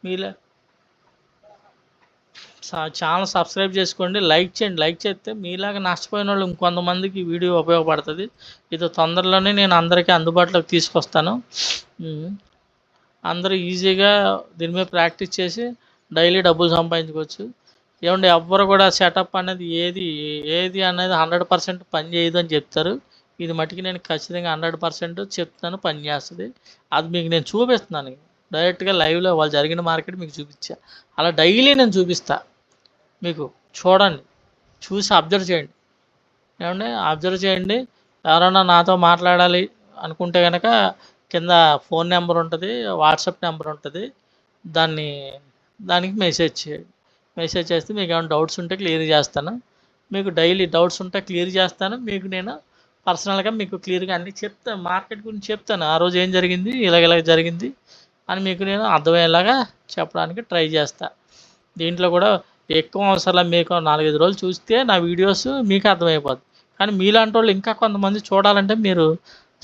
మీలా ఛానల్ సబ్స్క్రైబ్ చేసుకోండి, లైక్ చేయండి. లైక్ చేస్తే మీలాగా నష్టపోయిన వాళ్ళు ఇంకొంతమందికి వీడియో ఉపయోగపడుతుంది. ఇది తొందరలోనే నేను అందరికీ అందుబాటులోకి తీసుకొస్తాను. అందరూ ఈజీగా దీని మీద ప్రాక్టీస్ చేసి డైలీ డబ్బులు సంపాదించుకోవచ్చు. ఏమంటే ఎవ్వరు కూడా సెటప్ అనేది ఏది అనేది 100% పని చేయదు అని చెప్తారు. ఇది మటుకు నేను ఖచ్చితంగా 100% చెప్తాను, పని చేస్తుంది. అది మీకు నేను చూపిస్తున్నాను. డైరెక్ట్గా లైవ్లో వాళ్ళు జరిగిన మార్కెట్ మీకు చూపించా. అలా డైలీ నేను చూపిస్తా మీకు. చూడండి, చూసి అబ్జర్వ్ చేయండి. ఏమండి, అబ్జర్వ్ చేయండి. ఎవరైనా నాతో మాట్లాడాలి అనుకుంటే కనుక కింద ఫోన్ నెంబర్ ఉంటుంది, వాట్సాప్ నెంబర్ ఉంటుంది. దానికి మెసేజ్ చేయండి. మెసేజ్ చేస్తే మీకు ఏమైనా డౌట్స్ ఉంటే క్లియర్ చేస్తాను. మీకు డైలీ డౌట్స్ ఉంటే క్లియర్ చేస్తాను. మీకు నేను పర్సనల్గా మీకు క్లియర్గా అన్నీ చెప్తాను. మార్కెట్ గురించి చెప్తాను. ఆ రోజు ఏం జరిగింది, ఇలాగ జరిగింది అని మీకు నేను అర్థమయ్యేలాగా చెప్పడానికి ట్రై చేస్తా. దీంట్లో కూడా ఎక్కువ అవసరం. మీకు 4-5 రోజులు చూస్తే నా వీడియోస్ మీకు అర్థమైపోద్ది. కానీ మీలాంటి వాళ్ళు ఇంకా కొంతమంది చూడాలంటే మీరు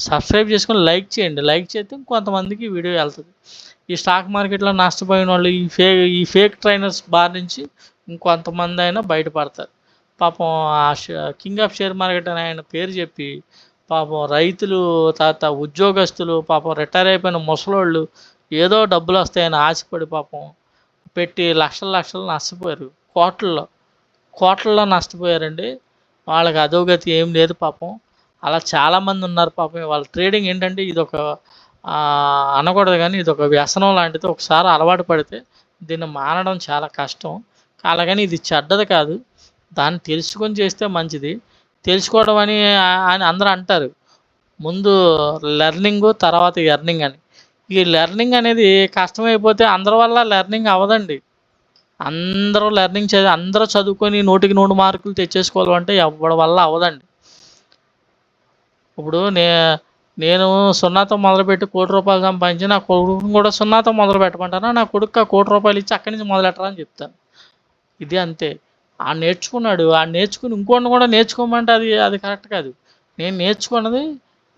సబ్స్క్రైబ్ చేసుకొని లైక్ చేయండి. లైక్ చేస్తే కొంతమందికి వీడియో వెళ్తుంది. ఈ స్టాక్ మార్కెట్లో నష్టపోయిన వాళ్ళు ఈ ఫేక్ ట్రైనర్స్ బారి నుంచి ఇంకొంతమంది అయినా బయటపడతారు. పాపం ఆ కింగ్ ఆఫ్ షేర్ మార్కెట్ అని ఆయన పేరు చెప్పి పాపం రైతులు, తర్వాత ఉద్యోగస్తులు, పాపం రిటైర్ అయిపోయిన ముసలోళ్ళు ఏదో డబ్బులు వస్తాయని ఆశపడి పాపం పెట్టి లక్షలు నష్టపోయారు. కోట్లలో నష్టపోయారండి. వాళ్ళకి అధోగతి ఏం లేదు పాపం. అలా చాలామంది ఉన్నారు పాపం. వాళ్ళ ట్రేడింగ్ ఏంటంటే ఇదొక అనకూడదు కానీ ఇదొక వ్యసనం లాంటిది. ఒకసారి అలవాటు పడితే దీన్ని మానడం చాలా కష్టం. అలాగని ఇది చెడ్డది కాదు. దాన్ని తెలుసుకొని చేస్తే మంచిది. తెలుసుకోవడం అని అందరూ అంటారు. ముందు లెర్నింగు, తర్వాత ఎర్నింగ్ అని. ఈ లెర్నింగ్ అనేది కష్టమైపోతే అందరి వల్ల లెర్నింగ్ అవ్వదండి. అందరూ అందరూ చదువుకొని 100కి 100 మార్కులు తెచ్చేసుకోవాలంటే ఎవరి వల్ల అవ్వదండి. ఇప్పుడు నేను 0తో మొదలుపెట్టి ₹1,00,00,000 సంపాదించి నా కొడుకుని కూడా 0తో మొదలు పెట్టమంటాను. నా కొడుకు ₹1,00,00,000 ఇచ్చి అక్కడి నుంచి మొదలెట్టరా అని చెప్తాను. ఇది అంతే. నేర్చుకున్నాడు. నేర్చుకుని ఇంకోటిని కూడా నేర్చుకోమంటే అది కరెక్ట్ కాదు. నేను నేర్చుకున్నది,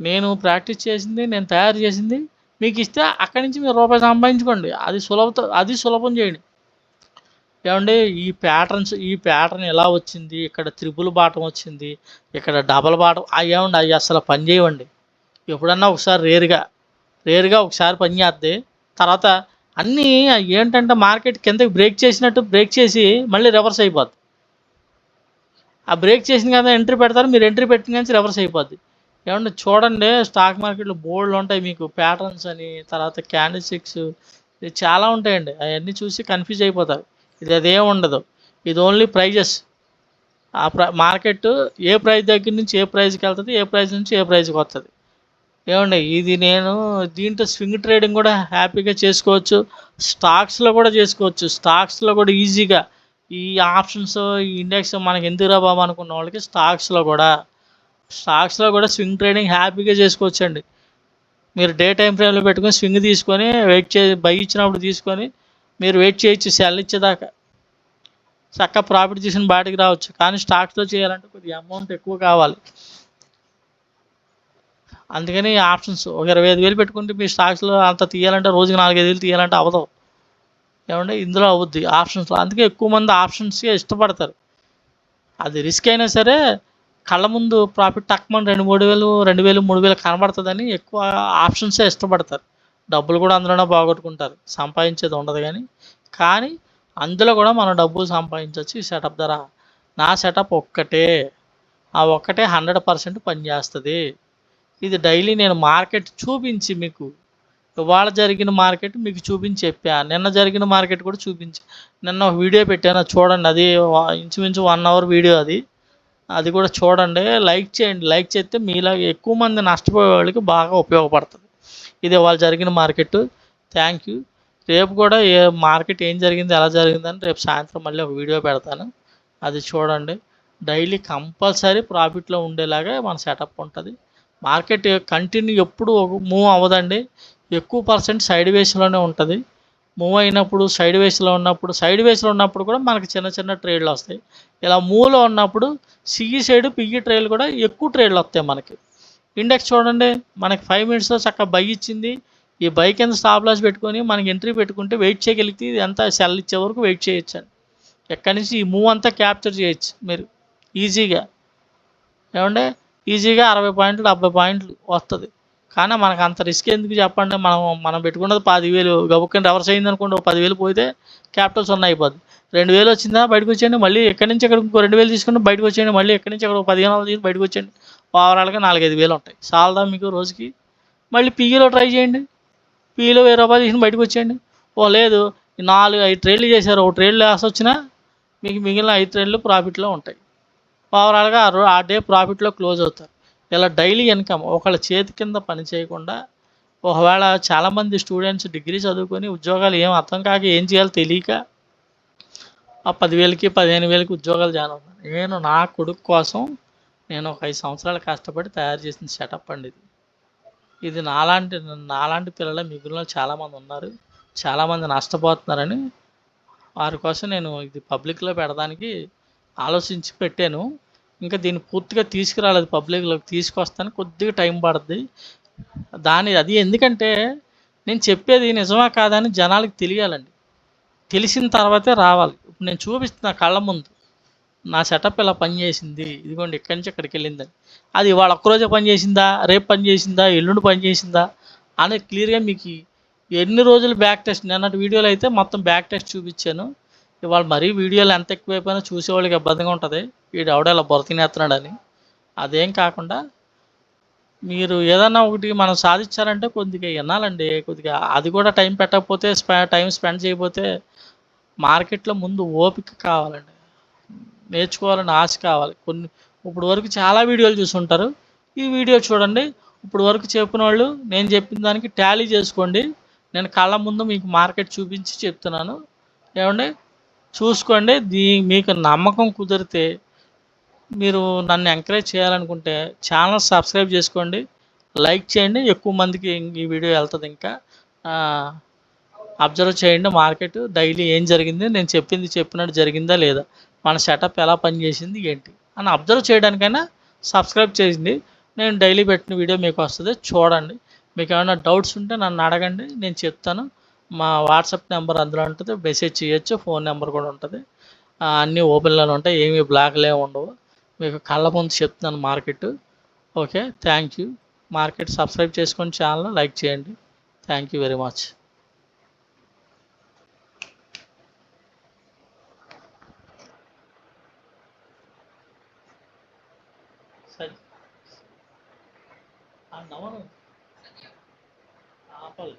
నేను ప్రాక్టీస్ చేసింది, నేను తయారు చేసింది మీకు ఇస్తే అక్కడి నుంచి మీరు రూపాయి సంపాదించుకోండి. అది సులభం చేయండి. ఏమండి, ఈ ప్యాటర్న్ ఎలా వచ్చింది, ఇక్కడ త్రిపుల్ బాటం వచ్చింది, ఇక్కడ డబల్ బాటం ఏమండి, అవి అసలు పని చేయవండి. ఎప్పుడన్నా ఒకసారి రేరుగా ఒకసారి పని చేద్ది. తర్వాత అన్నీ ఏంటంటే మార్కెట్ కిందకి బ్రేక్ చేసినట్టు బ్రేక్ చేసి మళ్ళీ రివర్స్ అయిపోద్ది. ఆ బ్రేక్ చేసిన కదా ఎంట్రీ పెడతారు, మీరు ఎంట్రీ పెట్టిన కానీ రివర్స్ అయిపోద్ది. ఏమంటే చూడండి, స్టాక్ మార్కెట్లో బోల్డ్ ఉంటాయి మీకు ప్యాటర్న్స్ అని, తర్వాత క్యాండిల్ స్టిక్స్, ఇది చాలా ఉంటాయండి. అవన్నీ చూసి కన్ఫ్యూజ్ అయిపోతారు. అదేం ఉండదు. ఇది ఓన్లీ ప్రైజెస్. మార్కెట్ ఏ ప్రైస్ దగ్గర నుంచి ఏ ప్రైస్కి వెళ్తుంది, ఏ ప్రైస్ నుంచి ఏ ప్రైస్కి వస్తుంది. ఏమండి, ఇది నేను దీంట్లో స్వింగ్ ట్రేడింగ్ కూడా హ్యాపీగా చేసుకోవచ్చు. స్టాక్స్లో కూడా చేసుకోవచ్చు. స్టాక్స్లో కూడా ఈజీగా ఈ ఆప్షన్స్, ఈ ఇండెక్స్ మనకి ఎందుకు రా బాబు అనుకున్న వాళ్ళకి స్టాక్స్లో కూడా స్వింగ్ ట్రేడింగ్ హ్యాపీగా చేసుకోవచ్చు అండి. మీరు డే టైం ఫ్రేమ్లో పెట్టుకొని స్వింగ్ తీసుకొని బై ఇచ్చినప్పుడు తీసుకొని మీరు వెయిట్ చేయొచ్చు సెల్ ఇచ్చేదాకా. చక్కగా ప్రాఫిట్ తీసుకుని బయటకు రావచ్చు. కానీ స్టాక్స్లో చేయాలంటే కొద్దిగా అమౌంట్ ఎక్కువ కావాలి. అందుకని ఆప్షన్స్ ఒక 25,000 పెట్టుకుంటే మీ స్టాక్స్లో అంత తీయాలంటే రోజుకి 4-5 తీయాలంటే అవ్వదు. ఏమంటే ఇందులో అవుద్ది ఆప్షన్స్లో. అందుకే ఎక్కువ మంది ఆప్షన్స్కే ఇష్టపడతారు. అది రిస్క్ అయినా సరే కళ్ళ ముందు ప్రాఫిట్ తక్కువ 2,000, 3,000, 3,000 కనబడుతుందని ఎక్కువ ఆప్షన్సే ఇష్టపడతారు. డబ్బులు కూడా అందులోనే పోగొట్టుకుంటారు. సంపాదించేది ఉండదు కానీ అందులో కూడా మనం డబ్బులు సంపాదించవచ్చు ఈ సెటప్ ద్వారా. నా సెటప్ ఒక్కటే, ఆ ఒక్కటే 100% పనిచేస్తుంది. ఇది డైలీ నేను మార్కెట్ చూపించి మీకు ఇవాళ జరిగిన మార్కెట్ మీకు చూపించి చెప్పా. నిన్న జరిగిన మార్కెట్ కూడా చూపించి నిన్న ఒక వీడియో పెట్టాను, చూడండి. అది ఇంచుమించు 1 అవర్ వీడియో. అది కూడా చూడండి. లైక్ చేయండి. లైక్ చేస్తే మీలాగా ఎక్కువ మంది నష్టపోయే వాళ్ళకి బాగా ఉపయోగపడుతుంది. ఇది ఇవాళ జరిగిన మార్కెట్. Thank you. రేపు కూడా మార్కెట్ ఏం జరిగింది, ఎలా జరిగిందని రేపు సాయంత్రం మళ్ళీ ఒక వీడియో పెడతాను. అది చూడండి. డైలీ కంపల్సరీ ప్రాఫిట్లో ఉండేలాగా మన సెటప్ ఉంటుంది. మార్కెట్ కంటిన్యూ ఎప్పుడు మూవ్ అవ్వదండి. ఎక్కువ పర్సెంట్ సైడ్ వేస్లోనే ఉంటుంది. మూవ్ అయినప్పుడు సైడ్ వేస్లో ఉన్నప్పుడు కూడా మనకి చిన్న ట్రేడ్లు వస్తాయి. ఇలా మూవ్లో ఉన్నప్పుడు సిఈ సైడ్ పిఈ ట్రేడ్లు కూడా ఎక్కువ ట్రేడ్లు వస్తాయి మనకి. ఇండెక్స్ చూడండి, మనకి 5 మినిట్స్లో చక్కగా బై ఇచ్చింది. ఈ బై కింద స్టాప్ లాస్ పెట్టుకొని మనకి ఎంట్రీ పెట్టుకుంటే వెయిట్ చేయగలిగితే ఇది అంతా సెల్ ఇచ్చే వరకు వెయిట్ చేయొచ్చండి. ఎక్కడి నుంచి ఈ మూవ్ అంతా క్యాప్చర్ చేయొచ్చు మీరు ఈజీగా. ఏమంటే ఈజీగా 60 పాయింట్లు 70 పాయింట్లు వస్తుంది. కానీ మనకు అంత రిస్క్ ఎందుకు చెప్పండి. మనం పెట్టుకున్నది 10,000 గబుక్కని రివర్స్ అయింది అనుకోండి, 10,000 పోతే క్యాపిటల్ 0 అయిపోద్ది. 2,000 వచ్చిందా బయటకు వచ్చేయండి, మళ్ళీ ఎక్కడి నుంచి ఎక్కడ ఇంకో 2,000 తీసుకుని బయటకు వచ్చేయండి, మళ్ళీ ఎక్కడి నుంచి అక్కడ 15,000 తీసుకుని బయటకు వచ్చేయండి. ఓవరాల్గా 4-5 వేలు ఉంటాయి. చాలదా మీకు రోజుకి? మళ్ళీ పీఈలో ట్రై చేయండి. పీలో 1000 రూపాయలు తీసుకుని బయటకు వచ్చేయండి. ఓ లేదు 4, 5 ట్రేడ్లు చేశారు, ఒక ట్రేడ్ లాస్ వచ్చినా మీకు మిగిలిన 5 ట్రేడ్లు ప్రాఫిట్లో ఉంటాయి. ఓవరాల్గా ఆ డే ప్రాఫిట్లో క్లోజ్ అవుతారు. ఇలా డైలీ ఇన్కమ్ ఒకళ్ళ చేతి కింద పని చేయకుండా, ఒకవేళ చాలామంది స్టూడెంట్స్ డిగ్రీ చదువుకొని ఉద్యోగాలు ఏం అర్థం కాక ఏం చేయాలో తెలియక ఆ 10,000కి 15,000కి ఉద్యోగాలు జాయిన్ అవుతాను. నేను నా కొడుకు కోసం నేను ఒక 5 సంవత్సరాలు కష్టపడి తయారు చేసిన సెటప్ అండి ఇది. ఇది నాలాంటి పిల్లలే మిగిలిన చాలామంది ఉన్నారు. చాలామంది నష్టపోతున్నారని వారి కోసం నేను ఇది పబ్లిక్లో పెడడానికి ఆలోచించి పెట్టాను. ఇంకా దీన్ని పూర్తిగా తీసుకురాలేదు, పబ్లిక్లోకి తీసుకొస్తాను, కొద్దిగా టైం పడుద్ది. అది ఎందుకంటే నేను చెప్పేది నిజమా కాదని జనాలకు తెలియాలండి. తెలిసిన తర్వాతే రావాలి. ఇప్పుడు నేను చూపిస్తున్నా కళ్ళ ముందు నా సెటప్ ఇలా పనిచేసింది, ఇదిగోండి ఇక్కడి నుంచి ఇక్కడికి వెళ్ళిందని. అది ఇవాళ ఒక్కరోజే పనిచేసిందా, రేపు పనిచేసిందా, ఎల్లుండి పనిచేసిందా అనేది క్లియర్గా మీకు ఎన్ని రోజులు బ్యాక్ టెస్ట్, నిన్నటి వీడియోలో అయితే మొత్తం బ్యాక్ టెస్ట్ చూపించాను. ఇవాళ మరీ వీడియోలు ఎంత ఎక్కువైపోయినా చూసేవాళ్ళకి ఇబ్బందిగా ఉంటుంది, వీడు ఎవడో ఇలా బుర్ర తినేస్తున్నాడని. అదేం కాకుండా మీరు ఏదన్నా ఒకటి మనం సాధించాలంటే కొద్దిగా వినాలండి. కొద్దిగా అది కూడా టైం పెట్టకపోతే, టైం స్పెండ్ చేయకపోతే మార్కెట్లో ముందు ఓపిక కావాలండి, నేర్చుకోవాలని ఆశ కావాలి. ఇప్పుడు వరకు చాలా వీడియోలు చూసుంటారు, ఈ వీడియో చూడండి. ఇప్పుడు వరకు చెప్పిన వాళ్ళు నేను చెప్పిన దానికి టాలీ చేసుకోండి. నేను కళ్ళ ముందు మీకు మార్కెట్ చూపించి చెప్తున్నాను, ఏమండి చూసుకోండి. మీకు నమ్మకం కుదిరితే మీరు నన్ను ఎంకరేజ్ చేయాలనుకుంటే ఛానల్ సబ్స్క్రైబ్ చేసుకోండి, లైక్ చేయండి, ఎక్కువ మందికి ఈ వీడియో వెళ్తుంది. ఇంకా అబ్జర్వ్ చేయండి మార్కెట్ డైలీ ఏం జరిగింది, నేను చెప్పినట్టు జరిగిందా లేదా, మన సెటప్ ఎలా పనిచేసింది ఏంటి అని అబ్జర్వ్ చేయడానికైనా సబ్స్క్రైబ్ చేయండి. నేను డైలీ పెట్టిన వీడియో మీకు వస్తుంది, చూడండి. మీకు ఏమైనా డౌట్స్ ఉంటే నన్ను అడగండి, నేను చెప్తాను. మా వాట్సాప్ నెంబర్ అందులో ఉంటుంది, మెసేజ్ చేయొచ్చు, ఫోన్ నెంబర్ కూడా ఉంటుంది. అన్నీ ఓపెన్లోనే ఉంటాయి, ఏమీ బ్లాక్లే ఉండవు. మీకు కళ్ళ ముందు చెప్తున్నాను market. Okay, thank you. Market subscribe చేసుకొని ఛానల్ లైక్ చేయండి. Thank you very much. సరే, నవను ఆపల్